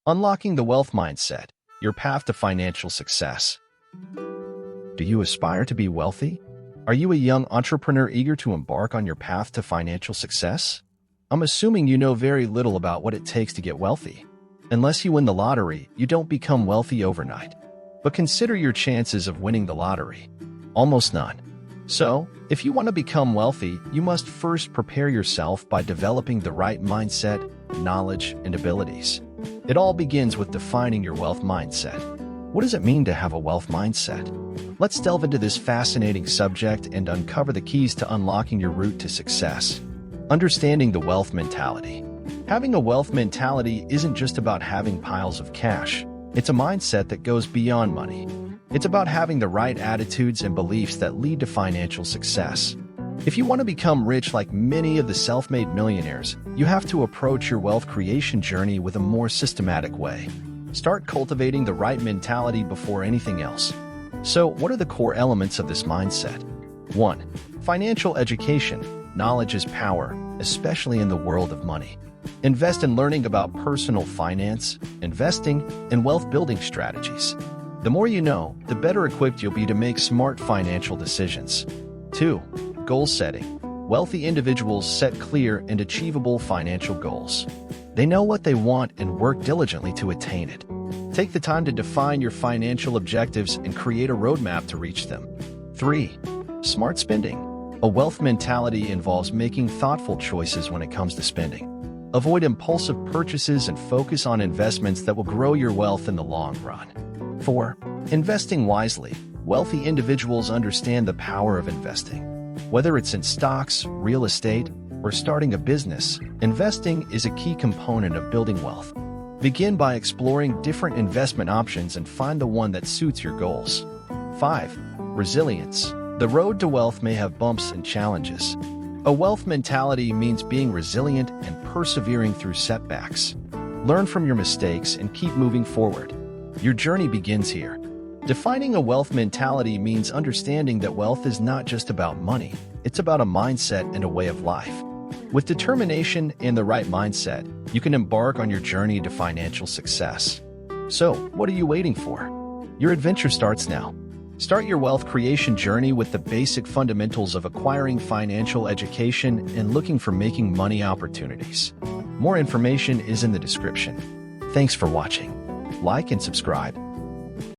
Unlocking the Wealth Mindset, your path to financial success. Do you aspire to be wealthy? Are you a young entrepreneur eager to embark on your path to financial success? I'm assuming you know very little about what it takes to get wealthy. Unless you win the lottery, you don't become wealthy overnight. But consider your chances of winning the lottery. Almost none. So, if you want to become wealthy, you must first prepare yourself by developing the right mindset, knowledge, and abilities. It all begins with defining your wealth mindset. What does it mean to have a wealth mindset? Let's delve into this fascinating subject and uncover the keys to unlocking your route to success. Understanding the wealth mentality. Having a wealth mentality isn't just about having piles of cash. It's a mindset that goes beyond money. It's about having the right attitudes and beliefs that lead to financial success. If you want to become rich like many of the self-made millionaires, you have to approach your wealth creation journey with a more systematic way. Start cultivating the right mentality before anything else. So, what are the core elements of this mindset? 1. Financial education. Knowledge is power, especially in the world of money. Invest in learning about personal finance, investing, and wealth-building strategies. The more you know, the better equipped you'll be to make smart financial decisions. 2. Goal setting. Wealthy individuals set clear and achievable financial goals. They know what they want and work diligently to attain it. Take the time to define your financial objectives and create a roadmap to reach them. 3. Smart spending. A wealth mentality involves making thoughtful choices when it comes to spending. Avoid impulsive purchases and focus on investments that will grow your wealth in the long run. 4. Investing wisely. Wealthy individuals understand the power of investing. Whether it's in stocks, real estate, or starting a business, investing is a key component of building wealth. Begin by exploring different investment options and find the one that suits your goals. 5. Resilience. The road to wealth may have bumps and challenges. A wealth mentality means being resilient and persevering through setbacks. Learn from your mistakes and keep moving forward. Your journey begins here. Defining a wealth mentality means understanding that wealth is not just about money, it's about a mindset and a way of life. With determination and the right mindset, you can embark on your journey to financial success. So, what are you waiting for? Your adventure starts now. Start your wealth creation journey with the basic fundamentals of acquiring financial education and looking for making money opportunities. More information is in the description. Thanks for watching. Like and subscribe.